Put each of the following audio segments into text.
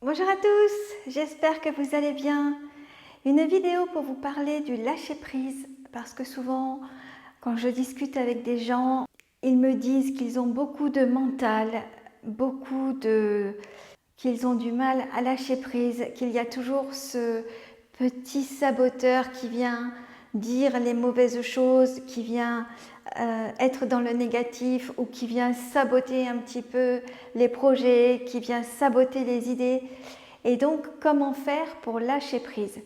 Bonjour à tous, j'espère que vous allez bien. Une vidéo pour vous parler du lâcher-prise parce que souvent quand je discute avec des gens, ils me disent qu'ils ont beaucoup de mental, qu'ils ont du mal à lâcher prise, qu'il y a toujours ce petit saboteur qui vient dire les mauvaises choses, qui vient être dans le négatif ou qui vient saboter un petit peu les projets, qui vient saboter les idées. Et donc, comment faire pour lâcher prise?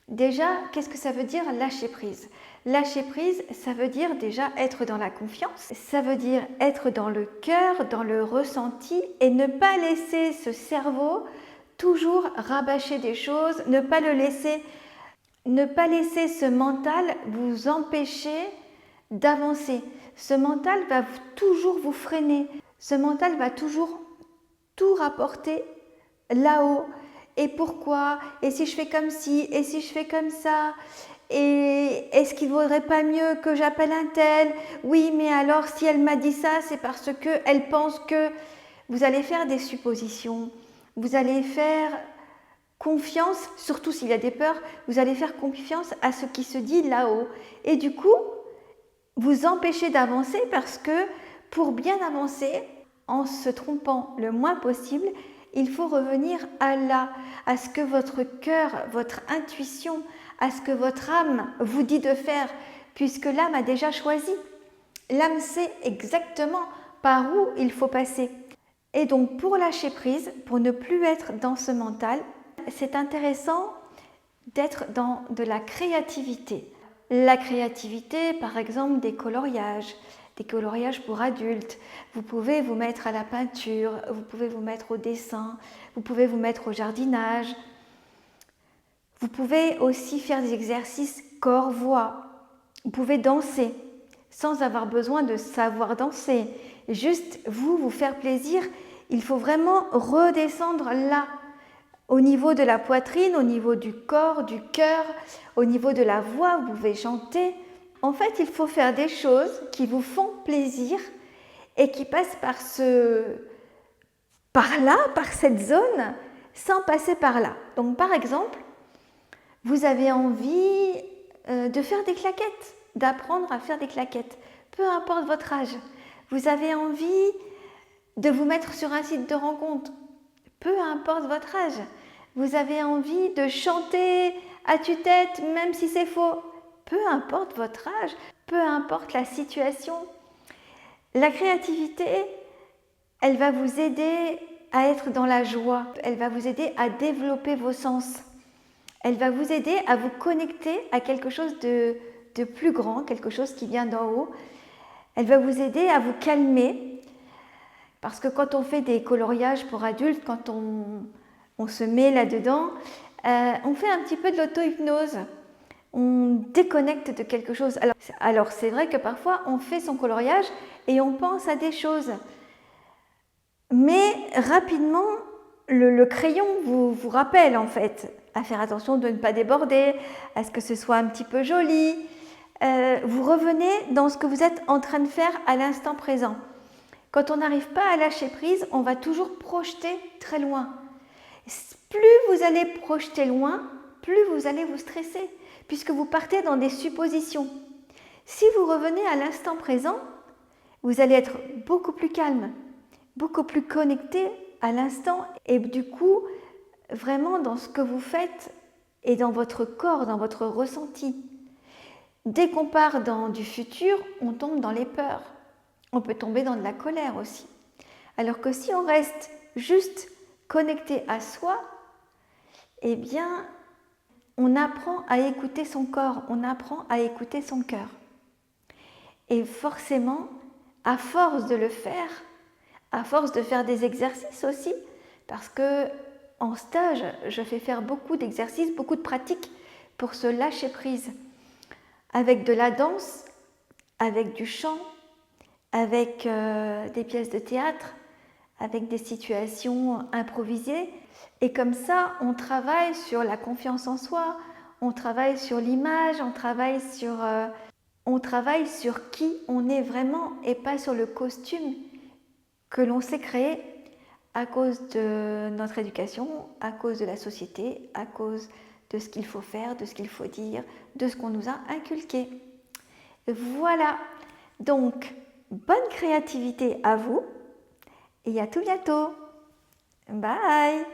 Déjà, qu'est-ce que ça veut dire lâcher prise? Lâcher prise, ça veut dire déjà être dans la confiance, ça veut dire être dans le cœur, dans le ressenti et ne pas laisser ce cerveau toujours rabâcher des choses, ne pas laisser ce mental vous empêcher d'avancer. Ce mental va toujours vous freiner, ce mental va toujours tout rapporter là-haut. Et pourquoi? Et si je fais comme ci? Et si je fais comme ça? Et est-ce qu'il ne vaudrait pas mieux que j'appelle un tel? Oui, mais alors si elle m'a dit ça, c'est parce qu'elle pense que... Vous allez faire des suppositions, vous allez faire confiance, surtout s'il y a des peurs, vous allez faire confiance à ce qui se dit là-haut. Et du coup, vous empêchez d'avancer parce que pour bien avancer, en se trompant le moins possible, il faut revenir à là, à ce que votre cœur, votre intuition, à ce que votre âme vous dit de faire, puisque l'âme a déjà choisi. L'âme sait exactement par où il faut passer. Et donc pour lâcher prise, pour ne plus être dans ce mental, c'est intéressant d'être dans de la créativité. La créativité, par exemple, des coloriages pour adultes. Vous pouvez vous mettre à la peinture, vous pouvez vous mettre au dessin, vous pouvez vous mettre au jardinage. Vous pouvez aussi faire des exercices corps-voix. Vous pouvez danser sans avoir besoin de savoir danser. Juste vous faire plaisir. Il faut vraiment redescendre là, au niveau de la poitrine, au niveau du corps, du cœur, au niveau de la voix, vous pouvez chanter. En fait, il faut faire des choses qui vous font plaisir et qui passent par là, par cette zone, sans passer par là. Donc par exemple, vous avez envie de faire des claquettes, d'apprendre à faire des claquettes, peu importe votre âge. Vous avez envie de vous mettre sur un site de rencontre, peu importe votre âge. Vous avez envie de chanter à tue-tête, même si c'est faux, peu importe votre âge, peu importe la situation. La créativité, elle va vous aider à être dans la joie, elle va vous aider à développer vos sens. Elle va vous aider à vous connecter à quelque chose de plus grand, quelque chose qui vient d'en haut. Elle va vous aider à vous calmer, parce que quand on fait des coloriages pour adultes, quand on se met là-dedans, on fait un petit peu de l'auto-hypnose. On déconnecte de quelque chose. Alors c'est vrai que parfois on fait son coloriage et on pense à des choses. Mais rapidement, le crayon vous rappelle en fait à faire attention de ne pas déborder, à ce que ce soit un petit peu joli. Vous revenez dans ce que vous êtes en train de faire à l'instant présent. Quand on n'arrive pas à lâcher prise, on va toujours projeter très loin. Plus vous allez projeter loin, plus vous allez vous stresser, puisque vous partez dans des suppositions. Si vous revenez à l'instant présent, vous allez être beaucoup plus calme, beaucoup plus connecté à l'instant et du coup, vraiment dans ce que vous faites et dans votre corps, dans votre ressenti. Dès qu'on part dans du futur, on tombe dans les peurs. On peut tomber dans de la colère aussi. Alors que si on reste juste connecté à soi, eh bien, on apprend à écouter son corps, on apprend à écouter son cœur. Et forcément, à force de le faire, à force de faire des exercices aussi, parce que en stage, je fais faire beaucoup d'exercices, beaucoup de pratiques pour se lâcher prise, avec de la danse, avec du chant, avec des pièces de théâtre, avec des situations improvisées. Et comme ça, on travaille sur la confiance en soi, on travaille sur l'image, on travaille sur qui on est vraiment et pas sur le costume que l'on s'est créé à cause de notre éducation, à cause de la société, à cause de ce qu'il faut faire, de ce qu'il faut dire, de ce qu'on nous a inculqué. Voilà, donc bonne créativité à vous et à tout bientôt. Bye!